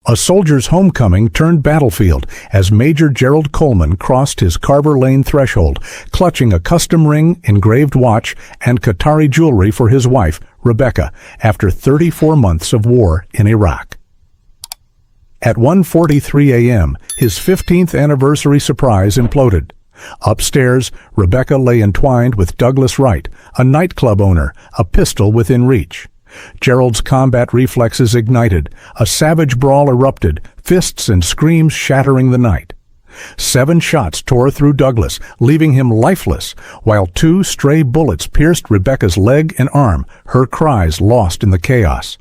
A soldier's homecoming turned battlefield as Major Gerald Coleman crossed his Carver Lane threshold, clutching a custom ring, engraved watch, and Qatari jewelry for his wife, Rebecca, after 34 months of war in Iraq. At 1:43 a.m., his 15th anniversary surprise imploded. Upstairs, Rebecca lay entwined with Douglas Wright, a nightclub owner, a pistol within reach. Gerald's combat reflexes ignited. A savage brawl erupted, fists and screams shattering the night. 7 shots tore through Douglas, leaving him lifeless, while 2 stray bullets pierced Rebecca's leg and arm, her cries lost in the chaos.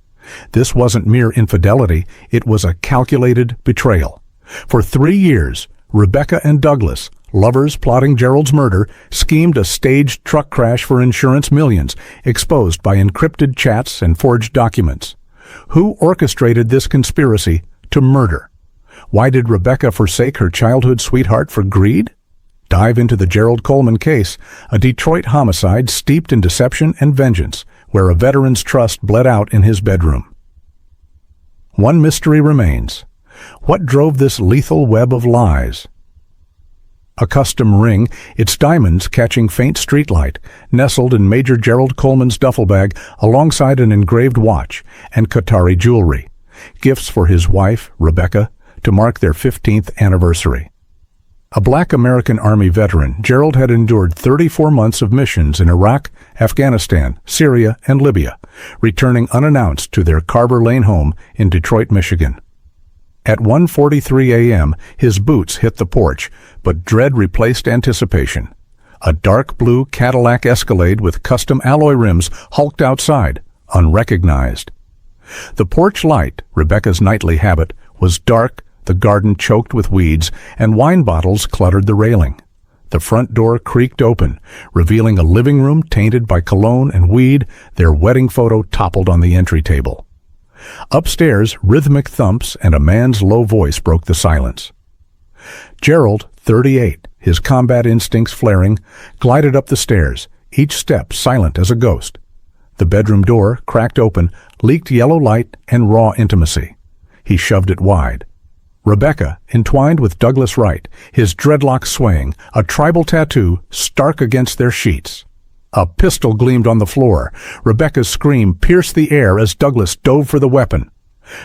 This wasn't mere infidelity, it was a calculated betrayal. For 3 years, Rebecca and Douglas, lovers plotting Gerald's murder, schemed a staged truck crash for insurance millions, exposed by encrypted chats and forged documents. Who orchestrated this conspiracy to murder? Why did Rebecca forsake her childhood sweetheart for greed? Dive into the Gerald Coleman case, a Detroit homicide steeped in deception and vengeance, where a veteran's trust bled out in his bedroom. One mystery remains. What drove this lethal web of lies? A custom ring, its diamonds catching faint streetlight, nestled in Major Gerald Coleman's duffel bag alongside an engraved watch and Qatari jewelry, gifts for his wife, Rebecca, to mark their 15th anniversary. A Black American Army veteran, Gerald had endured 34 months of missions in Iraq, Afghanistan, Syria, and Libya, returning unannounced to their Carver Lane home in Detroit, Michigan. At 1:43 a.m., his boots hit the porch, but dread replaced anticipation. A dark blue Cadillac Escalade with custom alloy rims hulked outside, unrecognized. The porch light, Rebecca's nightly habit, was dark, the garden choked with weeds, and wine bottles cluttered the railing. The front door creaked open, revealing a living room tainted by cologne and weed, their wedding photo toppled on the entry table. Upstairs, rhythmic thumps and a man's low voice broke the silence. Gerald, 38, his combat instincts flaring, glided up the stairs, each step silent as a ghost. The bedroom door, cracked open, leaked yellow light and raw intimacy. He shoved it wide. Rebecca, entwined with Douglas Wright, his dreadlocks swaying, a tribal tattoo stark against their sheets. A pistol gleamed on the floor. Rebecca's scream pierced the air as Douglas dove for the weapon.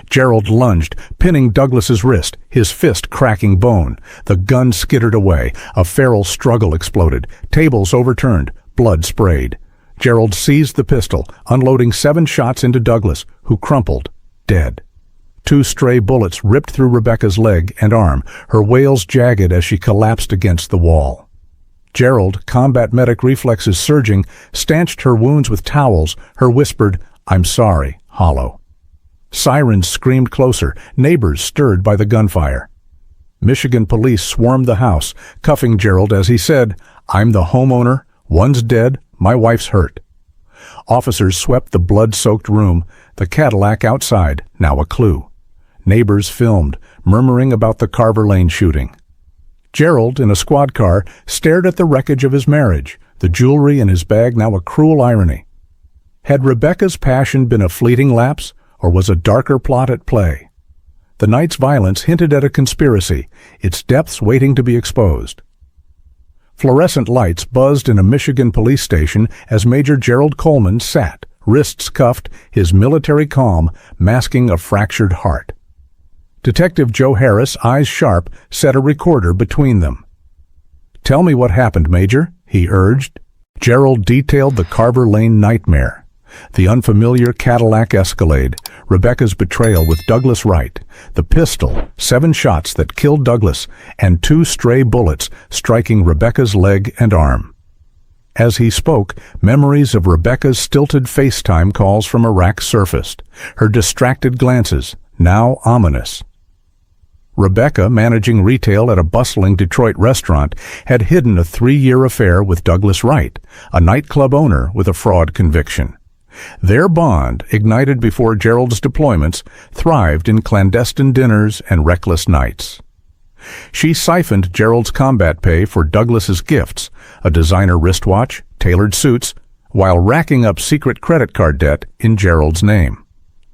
Gerald lunged, pinning Douglas's wrist, his fist cracking bone. The gun skittered away. A feral struggle exploded. Tables overturned. Blood sprayed. Gerald seized the pistol, unloading 7 shots into Douglas, who crumpled, dead. 2 stray bullets ripped through Rebecca's leg and arm, her wails jagged as she collapsed against the wall. Gerald, combat medic reflexes surging, stanched her wounds with towels, her whispered, "I'm sorry," hollow. Sirens screamed closer, neighbors stirred by the gunfire. Michigan police swarmed the house, cuffing Gerald as he said, "I'm the homeowner, one's dead, my wife's hurt." Officers swept the blood-soaked room, the Cadillac outside, now a clue. Neighbors filmed, murmuring about the Carver Lane shooting. Gerald, in a squad car, stared at the wreckage of his marriage, the jewelry in his bag now a cruel irony. Had Rebecca's passion been a fleeting lapse, or was a darker plot at play? The night's violence hinted at a conspiracy, its depths waiting to be exposed. Fluorescent lights buzzed in a Michigan police station as Major Gerald Coleman sat, wrists cuffed, his military calm masking a fractured heart. Detective Joe Harris, eyes sharp, set a recorder between them. "Tell me what happened, Major," he urged. Gerald detailed the Carver Lane nightmare. The unfamiliar Cadillac Escalade, Rebecca's betrayal with Douglas Wright, the pistol, 7 shots that killed Douglas, and 2 stray bullets striking Rebecca's leg and arm. As he spoke, memories of Rebecca's stilted FaceTime calls from Iraq surfaced, her distracted glances, now ominous. Rebecca, managing retail at a bustling Detroit restaurant, had hidden a 3-year affair with Douglas Wright, a nightclub owner with a fraud conviction. Their bond, ignited before Gerald's deployments, thrived in clandestine dinners and reckless nights. She siphoned Gerald's combat pay for Douglas's gifts, a designer wristwatch, tailored suits, while racking up secret credit card debt in Gerald's name.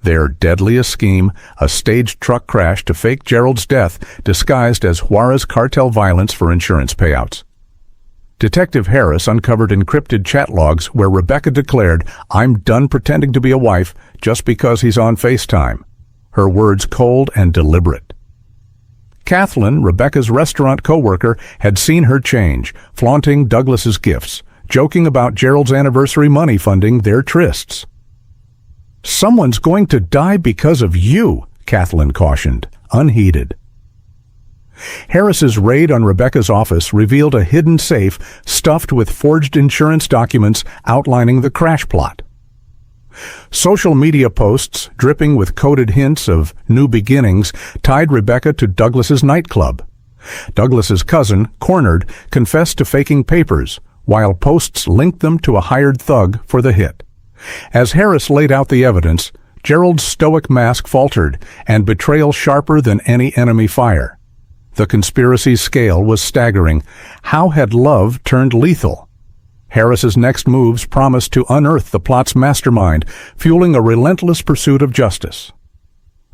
Their deadliest scheme, a staged truck crash to fake Gerald's death, disguised as Juarez cartel violence for insurance payouts. Detective Harris uncovered encrypted chat logs where Rebecca declared, "I'm done pretending to be a wife just because he's on FaceTime." Her words cold and deliberate. Kathleen, Rebecca's restaurant co-worker, had seen her change, flaunting Douglas's gifts, joking about Gerald's anniversary money funding their trysts. "Someone's going to die because of you," Kathleen cautioned, unheeded. Harris's raid on Rebecca's office revealed a hidden safe stuffed with forged insurance documents outlining the crash plot. Social media posts, dripping with coded hints of new beginnings, tied Rebecca to Douglas's nightclub. Douglas's cousin, cornered, confessed to faking papers, while posts linked them to a hired thug for the hit. As Harris laid out the evidence, Gerald's stoic mask faltered, and betrayal sharper than any enemy fire. The conspiracy's scale was staggering. How had love turned lethal? Harris's next moves promised to unearth the plot's mastermind, fueling a relentless pursuit of justice.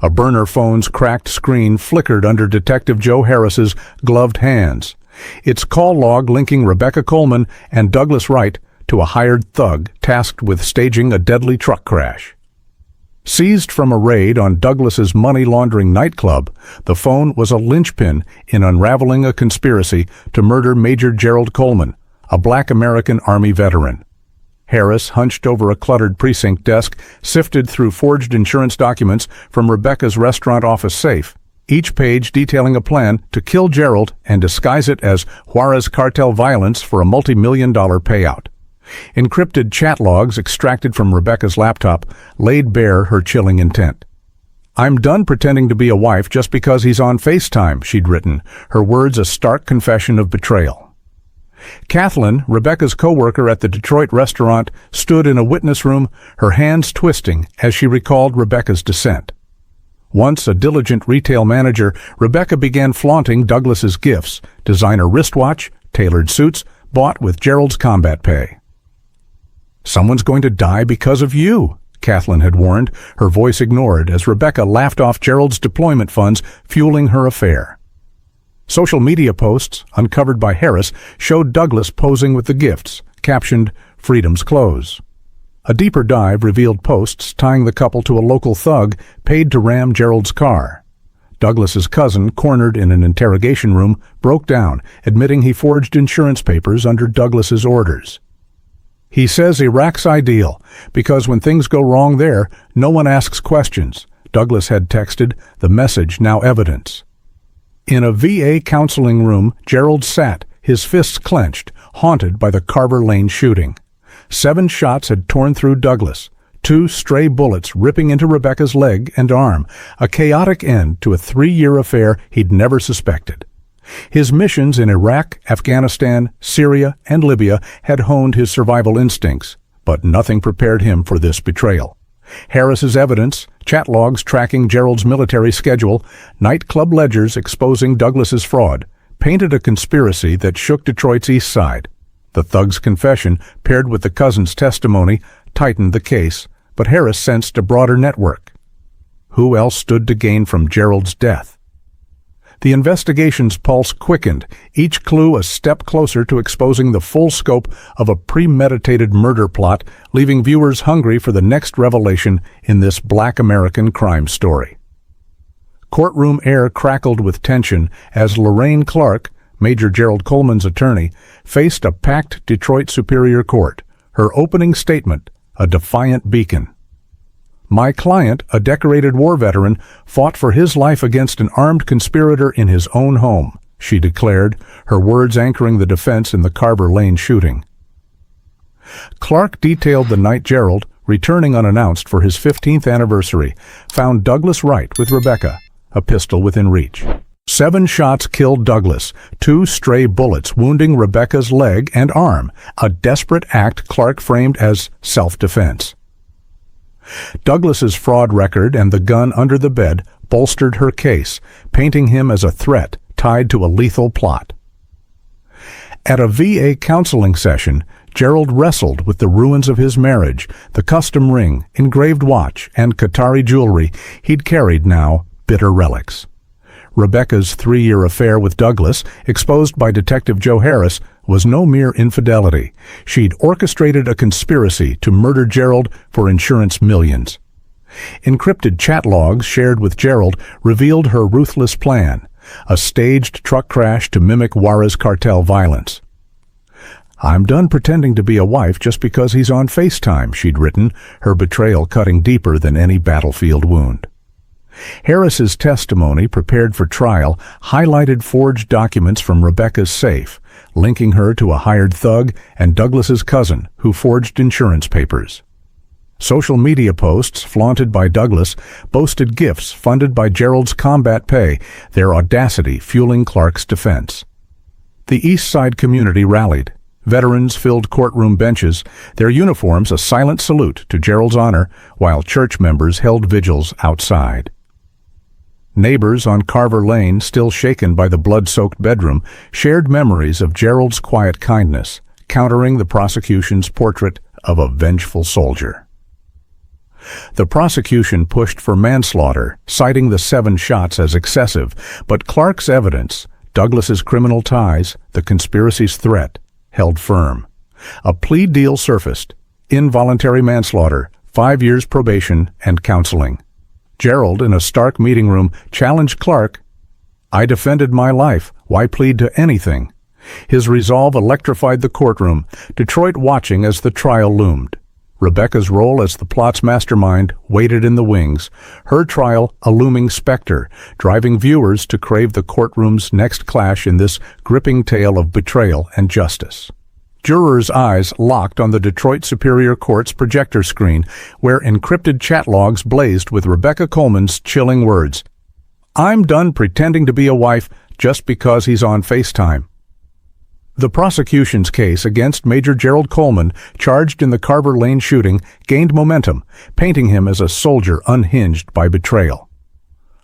A burner phone's cracked screen flickered under Detective Joe Harris's gloved hands, its call log linking Rebecca Coleman and Douglas Wright to a hired thug tasked with staging a deadly truck crash. Seized from a raid on Douglas's money-laundering nightclub, the phone was a linchpin in unraveling a conspiracy to murder Major Gerald Coleman, a Black American Army veteran. Harris, hunched over a cluttered precinct desk, sifted through forged insurance documents from Rebecca's restaurant office safe, each page detailing a plan to kill Gerald and disguise it as Juarez cartel violence for a multi-million-dollar payout. Encrypted chat logs extracted from Rebecca's laptop laid bare her chilling intent. "I'm done pretending to be a wife just because he's on FaceTime," she'd written, her words a stark confession of betrayal. Kathleen, Rebecca's co-worker at the Detroit restaurant, stood in a witness room, her hands twisting as she recalled Rebecca's descent. Once a diligent retail manager, Rebecca began flaunting Douglas's gifts, designer wristwatch, tailored suits, bought with Gerald's combat pay. "Someone's going to die because of you," Kathleen had warned, her voice ignored as Rebecca laughed off Gerald's deployment funds fueling her affair. Social media posts, uncovered by Harris, showed Douglas posing with the gifts, captioned, "Freedom's Clothes." A deeper dive revealed posts tying the couple to a local thug paid to ram Gerald's car. Douglas's cousin, cornered in an interrogation room, broke down, admitting he forged insurance papers under Douglas's orders. "He says Iraq's ideal, because when things go wrong there, no one asks questions," Douglas had texted, the message now evidence. In a VA counseling room, Gerald sat, his fists clenched, haunted by the Carver Lane shooting. 7 shots had torn through Douglas, 2 stray bullets ripping into Rebecca's leg and arm, a chaotic end to a 3-year affair he'd never suspected. His missions in Iraq, Afghanistan, Syria, and Libya had honed his survival instincts, but nothing prepared him for this betrayal. Harris's evidence, chat logs tracking Gerald's military schedule, nightclub ledgers exposing Douglas's fraud, painted a conspiracy that shook Detroit's East Side. The thug's confession, paired with the cousin's testimony, tightened the case, but Harris sensed a broader network. Who else stood to gain from Gerald's death? The investigation's pulse quickened, each clue a step closer to exposing the full scope of a premeditated murder plot, leaving viewers hungry for the next revelation in this Black American crime story. Courtroom air crackled with tension as Lorraine Clark, Major Gerald Coleman's attorney, faced a packed Detroit Superior Court, her opening statement a defiant beacon. "My client, a decorated war veteran, fought for his life against an armed conspirator in his own home," she declared, her words anchoring the defense in the Carver Lane shooting. Clark detailed the night Gerald, returning unannounced for his 15th anniversary, found Douglas Wright with Rebecca, a pistol within reach. 7 shots killed Douglas, 2 stray bullets wounding Rebecca's leg and arm, a desperate act Clark framed as self-defense. Douglas's fraud record and the gun under the bed bolstered her case, painting him as a threat tied to a lethal plot. At a VA counseling session, Gerald wrestled with the ruins of his marriage, the custom ring, engraved watch, and Qatari jewelry he'd carried now bitter relics. Rebecca's 3-year affair with Douglas, exposed by Detective Joe Harris, was no mere infidelity. She'd orchestrated a conspiracy to murder Gerald for insurance millions. Encrypted chat logs shared with Gerald revealed her ruthless plan, a staged truck crash to mimic Juarez cartel violence. "I'm done pretending to be a wife just because he's on FaceTime," she'd written, her betrayal cutting deeper than any battlefield wound. Harris's testimony, prepared for trial, highlighted forged documents from Rebecca's safe, linking her to a hired thug and Douglas's cousin who forged insurance papers. Social media posts, flaunted by Douglas, boasted gifts funded by Gerald's combat pay, their audacity fueling Clark's defense. The East Side community rallied. Veterans filled courtroom benches, their uniforms a silent salute to Gerald's honor, while church members held vigils outside. Neighbors on Carver Lane, still shaken by the blood-soaked bedroom, shared memories of Gerald's quiet kindness, countering the prosecution's portrait of a vengeful soldier. The prosecution pushed for manslaughter, citing the 7 shots as excessive, but Clark's evidence, Douglas's criminal ties, the conspiracy's threat, held firm. A plea deal surfaced: involuntary manslaughter, 5 years probation, and counseling. Gerald, in a stark meeting room, challenged Clark. "I defended my life. Why plead to anything?" His resolve electrified the courtroom, Detroit watching as the trial loomed. Rebecca's role as the plot's mastermind waited in the wings, her trial a looming specter, driving viewers to crave the courtroom's next clash in this gripping tale of betrayal and justice. Jurors' eyes locked on the Detroit Superior Court's projector screen, where encrypted chat logs blazed with Rebecca Coleman's chilling words. "I'm done pretending to be a wife just because he's on FaceTime." The prosecution's case against Major Gerald Coleman, charged in the Carver Lane shooting, gained momentum, painting him as a soldier unhinged by betrayal.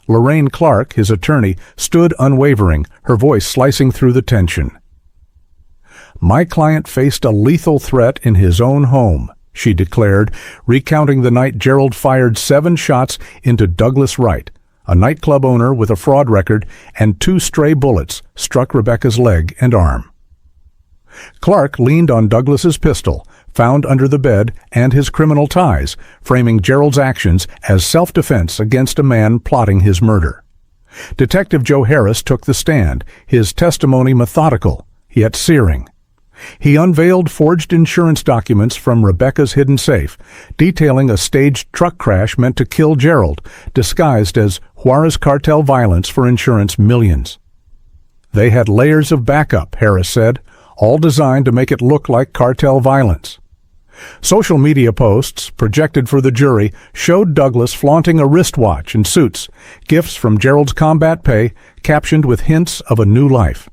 Lorraine Clark, his attorney, stood unwavering, her voice slicing through the tension. "My client faced a lethal threat in his own home," she declared, recounting the night Gerald fired 7 shots into Douglas Wright, a nightclub owner with a fraud record, and 2 stray bullets struck Rebecca's leg and arm. Clark leaned on Douglas's pistol, found under the bed, and his criminal ties, framing Gerald's actions as self-defense against a man plotting his murder. Detective Joe Harris took the stand, his testimony methodical, yet searing. He unveiled forged insurance documents from Rebecca's hidden safe, detailing a staged truck crash meant to kill Gerald, disguised as Juarez cartel violence for insurance millions. "They had layers of backup," Harris said, all designed to make it look like cartel violence. Social media posts, projected for the jury, showed Douglas flaunting a wristwatch and suits, gifts from Gerald's combat pay, captioned with hints of a new life.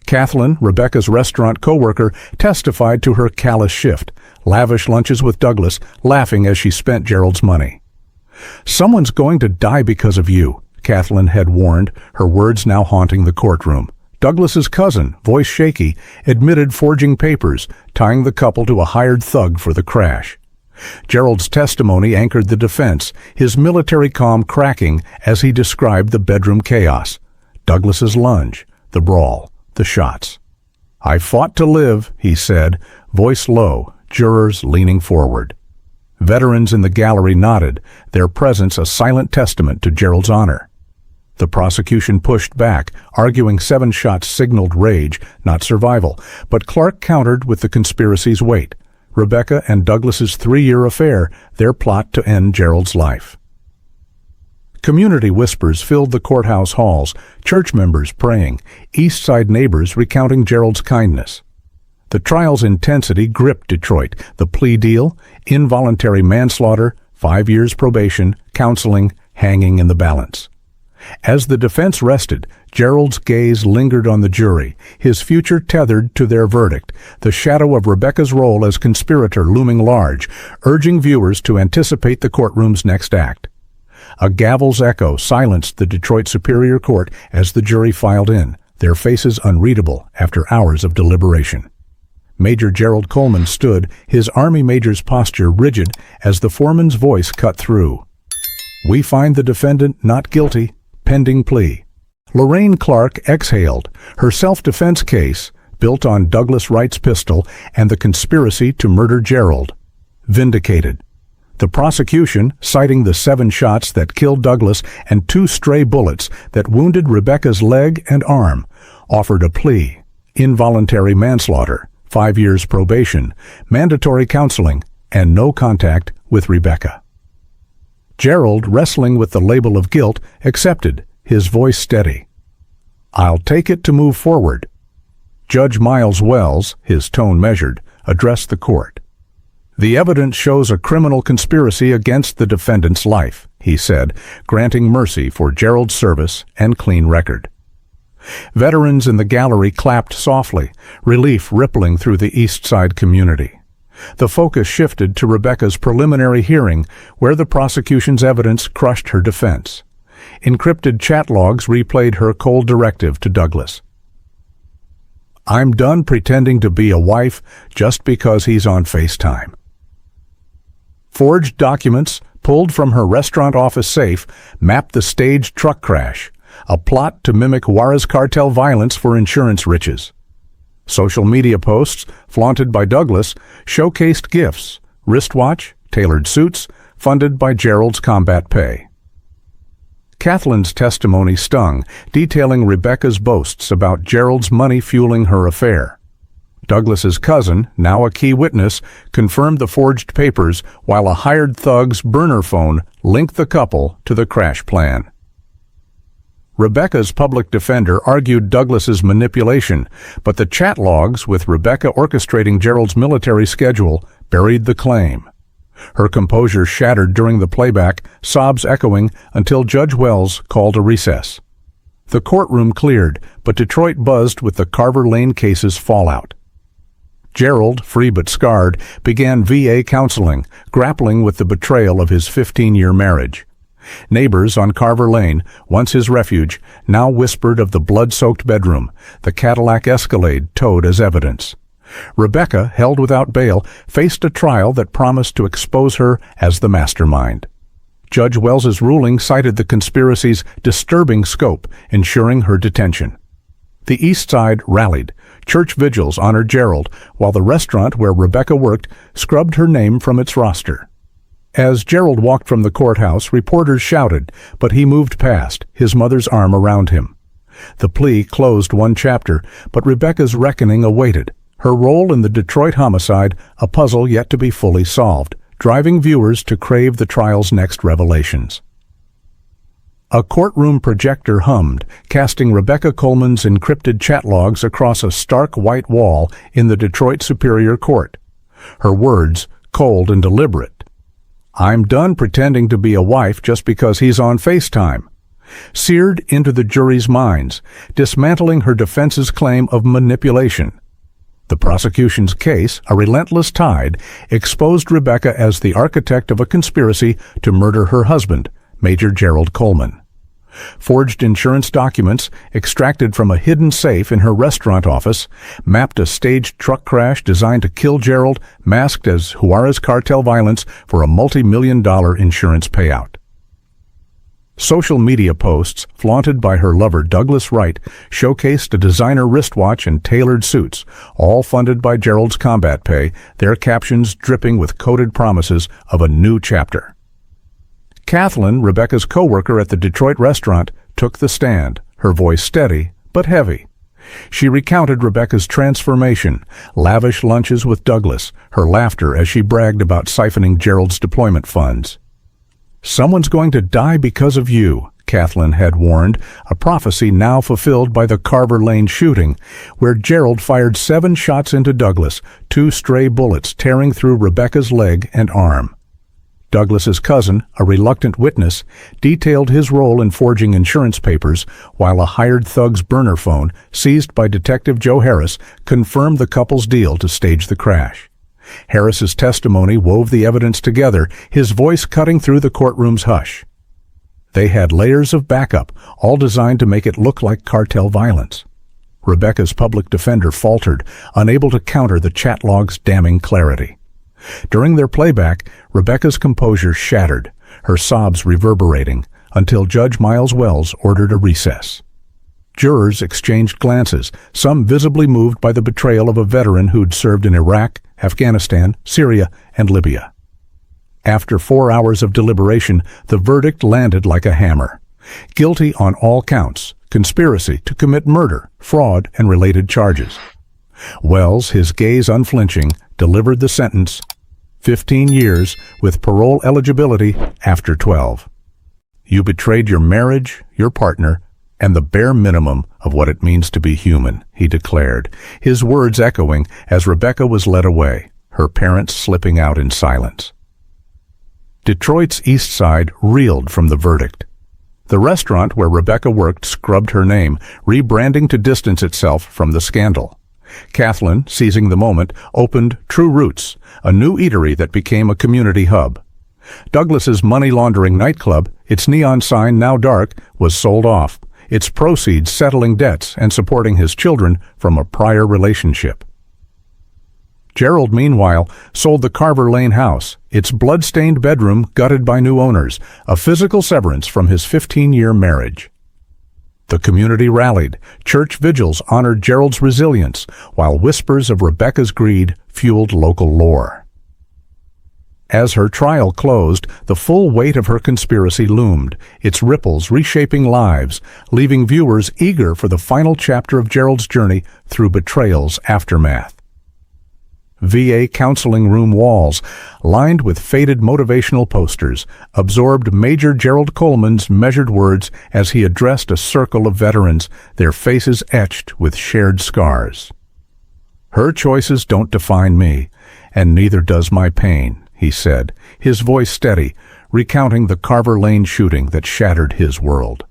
Kathleen, Rebecca's restaurant co-worker, testified to her callous shift, lavish lunches with Douglas, laughing as she spent Gerald's money. "Someone's going to die because of you," Kathleen had warned, her words now haunting the courtroom. Douglas's cousin, voice shaky, admitted forging papers, tying the couple to a hired thug for the crash. Gerald's testimony anchored the defense, his military calm cracking as he described the bedroom chaos. Douglas's lunge, the brawl, the shots. "I fought to live," he said, voice low, jurors leaning forward. Veterans in the gallery nodded, their presence a silent testament to Gerald's honor. The prosecution pushed back, arguing 7 shots signaled rage, not survival, but Clark countered with the conspiracy's weight. Rebecca and Douglas's 3-year affair, their plot to end Gerald's life. Community whispers filled the courthouse halls, church members praying, East Side neighbors recounting Gerald's kindness. The trial's intensity gripped Detroit. The plea deal, involuntary manslaughter, 5 years probation, counseling, hanging in the balance. As the defense rested, Gerald's gaze lingered on the jury, his future tethered to their verdict, the shadow of Rebecca's role as conspirator looming large, urging viewers to anticipate the courtroom's next act. A gavel's echo silenced the Detroit Superior Court as the jury filed in, their faces unreadable after hours of deliberation. Major Gerald Coleman stood, his Army major's posture rigid as the foreman's voice cut through. "We find the defendant not guilty, pending plea." Lorraine Clark exhaled. Her self-defense case, built on Douglas Wright's pistol and the conspiracy to murder Gerald, vindicated. The prosecution, citing the 7 shots that killed Douglas and 2 stray bullets that wounded Rebecca's leg and arm, offered a plea: involuntary manslaughter, 5 years probation, mandatory counseling, and no contact with Rebecca. Gerald, wrestling with the label of guilt, accepted, his voice steady. "I'll take it to move forward." Judge Miles Wells, his tone measured, addressed the court. "The evidence shows a criminal conspiracy against the defendant's life," he said, granting mercy for Gerald's service and clean record. Veterans in the gallery clapped softly, relief rippling through the East Side community. The focus shifted to Rebecca's preliminary hearing, where the prosecution's evidence crushed her defense. Encrypted chat logs replayed her cold directive to Douglas. "I'm done pretending to be a wife just because he's on FaceTime." Forged documents, pulled from her restaurant office safe, mapped the staged truck crash, a plot to mimic Juarez cartel violence for insurance riches. Social media posts, flaunted by Douglas, showcased gifts, wristwatch, tailored suits, funded by Gerald's combat pay. Kathleen's testimony stung, detailing Rebecca's boasts about Gerald's money fueling her affair. Douglas's cousin, now a key witness, confirmed the forged papers, while a hired thug's burner phone linked the couple to the crash plan. Rebecca's public defender argued Douglas's manipulation, but the chat logs with Rebecca orchestrating Gerald's military schedule buried the claim. Her composure shattered during the playback, sobs echoing until Judge Wells called a recess. The courtroom cleared, but Detroit buzzed with the Carver Lane case's fallout. Gerald, free but scarred, began VA counseling, grappling with the betrayal of his 15-year marriage. Neighbors on Carver Lane, once his refuge, now whispered of the blood-soaked bedroom, the Cadillac Escalade towed as evidence. Rebecca, held without bail, faced a trial that promised to expose her as the mastermind. Judge Wells's ruling cited the conspiracy's disturbing scope, ensuring her detention. The East Side rallied. Church vigils honored Gerald, while the restaurant where Rebecca worked scrubbed her name from its roster. As Gerald walked from the courthouse, reporters shouted, but he moved past, his mother's arm around him. The plea closed one chapter, but Rebecca's reckoning awaited. Her role in the Detroit homicide, a puzzle yet to be fully solved, driving viewers to crave the trial's next revelations. A courtroom projector hummed, casting Rebecca Coleman's encrypted chat logs across a stark white wall in the Detroit Superior Court. Her words, cold and deliberate. "I'm done pretending to be a wife just because he's on FaceTime," seared into the jury's minds, dismantling her defense's claim of manipulation. The prosecution's case, a relentless tide, exposed Rebecca as the architect of a conspiracy to murder her husband, Major Gerald Coleman. Forged insurance documents, extracted from a hidden safe in her restaurant office, mapped a staged truck crash designed to kill Gerald, masked as Juarez cartel violence for a multi-million-dollar insurance payout. Social media posts, flaunted by her lover Douglas Wright, showcased a designer wristwatch and tailored suits, all funded by Gerald's combat pay, their captions dripping with coded promises of a new chapter. Kathleen, Rebecca's co-worker at the Detroit restaurant, took the stand, her voice steady but heavy. She recounted Rebecca's transformation, lavish lunches with Douglas, her laughter as she bragged about siphoning Gerald's deployment funds. "Someone's going to die because of you," Kathleen had warned, a prophecy now fulfilled by the Carver Lane shooting, where Gerald fired 7 shots into Douglas, 2 stray bullets tearing through Rebecca's leg and arm. Douglas's cousin, a reluctant witness, detailed his role in forging insurance papers, while a hired thug's burner phone, seized by Detective Joe Harris, confirmed the couple's deal to stage the crash. Harris's testimony wove the evidence together, his voice cutting through the courtroom's hush. They had layers of backup, all designed to make it look like cartel violence. Rebecca's public defender faltered, unable to counter the chat log's damning clarity. During their playback, Rebecca's composure shattered, her sobs reverberating, until Judge Miles Wells ordered a recess. Jurors exchanged glances, some visibly moved by the betrayal of a veteran who'd served in Iraq, Afghanistan, Syria, and Libya. After 4 hours of deliberation, the verdict landed like a hammer. Guilty on all counts, conspiracy to commit murder, fraud, and related charges. Wells, his gaze unflinching, delivered the sentence, 15 years with parole eligibility after 12. You betrayed your marriage, your partner, and the bare minimum of what it means to be human, he declared, his words echoing as Rebecca was led away, her parents slipping out in silence. Detroit's East Side reeled from the verdict. The restaurant where Rebecca worked scrubbed her name, rebranding to distance itself from the scandal. Kathleen, seizing the moment, opened True Roots, a new eatery that became a community hub. Douglas's money-laundering nightclub, its neon sign now dark, was sold off, its proceeds settling debts and supporting his children from a prior relationship. Gerald, meanwhile, sold the Carver Lane house, its blood-stained bedroom gutted by new owners, a physical severance from his 15-year marriage. The community rallied. Church vigils honored Gerald's resilience, while whispers of Rebecca's greed fueled local lore. As her trial closed, the full weight of her conspiracy loomed, its ripples reshaping lives, leaving viewers eager for the final chapter of Gerald's journey through betrayal's aftermath. VA counseling room walls, lined with faded motivational posters, absorbed Major Gerald Coleman's measured words as he addressed a circle of veterans, their faces etched with shared scars. Her choices don't define me, and neither does my pain, he said, his voice steady, recounting the Carver Lane shooting that shattered his world.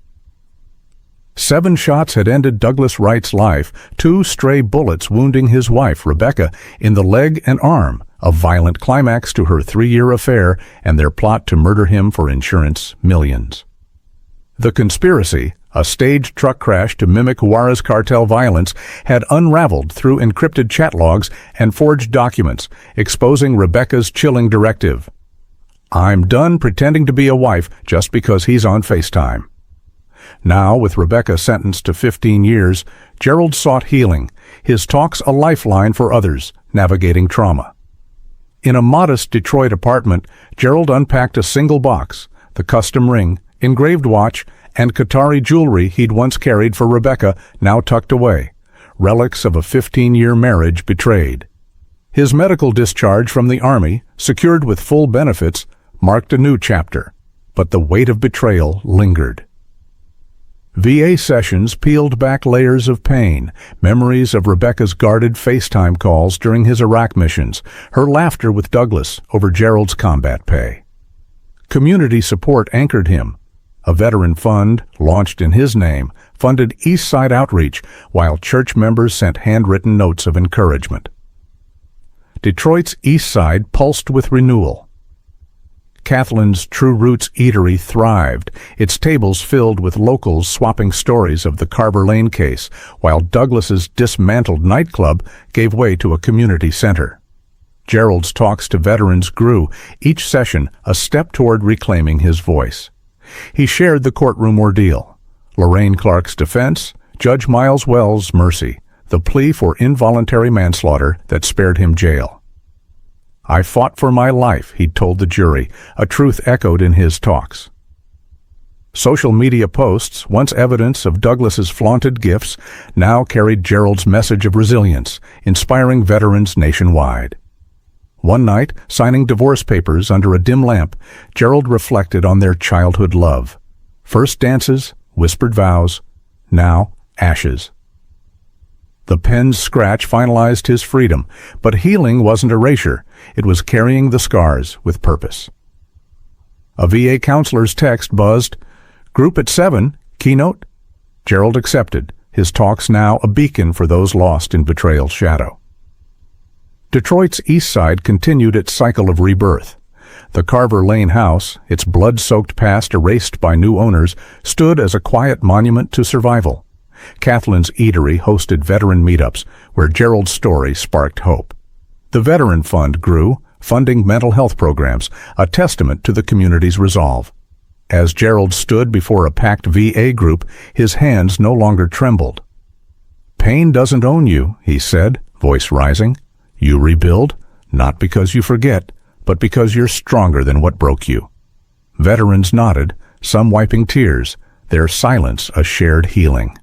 7 shots had ended Douglas Wright's life, 2 stray bullets wounding his wife, Rebecca, in the leg and arm, a violent climax to her 3-year affair and their plot to murder him for insurance millions. The conspiracy, a staged truck crash to mimic Juarez cartel violence, had unraveled through encrypted chat logs and forged documents, exposing Rebecca's chilling directive. I'm done pretending to be a wife just because he's on FaceTime. Now, with Rebecca sentenced to 15 years, Gerald sought healing, his talks a lifeline for others navigating trauma. In a modest Detroit apartment, Gerald unpacked a single box, the custom ring, engraved watch, and Qatari jewelry he'd once carried for Rebecca, now tucked away, relics of a 15-year marriage betrayed. His medical discharge from the Army, secured with full benefits, marked a new chapter, but the weight of betrayal lingered. VA sessions peeled back layers of pain, memories of Rebecca's guarded FaceTime calls during his Iraq missions, her laughter with Douglas over Gerald's combat pay. Community support anchored him. A veteran fund, launched in his name, funded East Side outreach, while church members sent handwritten notes of encouragement. Detroit's East Side pulsed with renewal. Kathleen's True Roots eatery thrived, its tables filled with locals swapping stories of the Carver Lane case, while Douglas's dismantled nightclub gave way to a community center. Gerald's talks to veterans grew, each session a step toward reclaiming his voice. He shared the courtroom ordeal. Lorraine Clark's defense, Judge Miles Wells' mercy, the plea for involuntary manslaughter that spared him jail. I fought for my life, he'd told the jury, a truth echoed in his talks. Social media posts, once evidence of Douglas's flaunted gifts, now carried Gerald's message of resilience, inspiring veterans nationwide. One night, signing divorce papers under a dim lamp, Gerald reflected on their childhood love. First dances, whispered vows, now ashes. The pen's scratch finalized his freedom, but healing wasn't erasure. It was carrying the scars with purpose. A VA counselor's text buzzed, "Group at 7, keynote?" Gerald accepted, his talks now a beacon for those lost in betrayal's shadow. Detroit's East Side continued its cycle of rebirth. The Carver Lane house, its blood-soaked past erased by new owners, stood as a quiet monument to survival. Kathleen's Eatery hosted veteran meetups where Gerald's story sparked hope. The Veteran Fund grew, funding mental health programs, a testament to the community's resolve. As Gerald stood before a packed VA group, his hands no longer trembled. "Pain doesn't own you," he said, voice rising. "You rebuild, not because you forget, but because you're stronger than what broke you." Veterans nodded, some wiping tears, their silence a shared healing.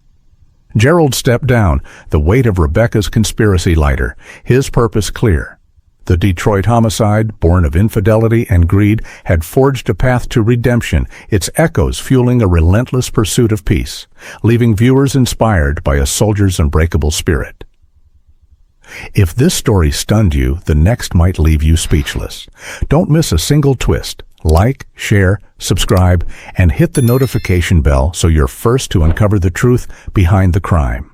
Gerald stepped down, the weight of Rebecca's conspiracy lighter, his purpose clear. The Detroit homicide, born of infidelity and greed, had forged a path to redemption, its echoes fueling a relentless pursuit of peace, leaving viewers inspired by a soldier's unbreakable spirit. If this story stunned you, the next might leave you speechless. Don't miss a single twist. Like, share, subscribe, and hit the notification bell so you're first to uncover the truth behind the crime.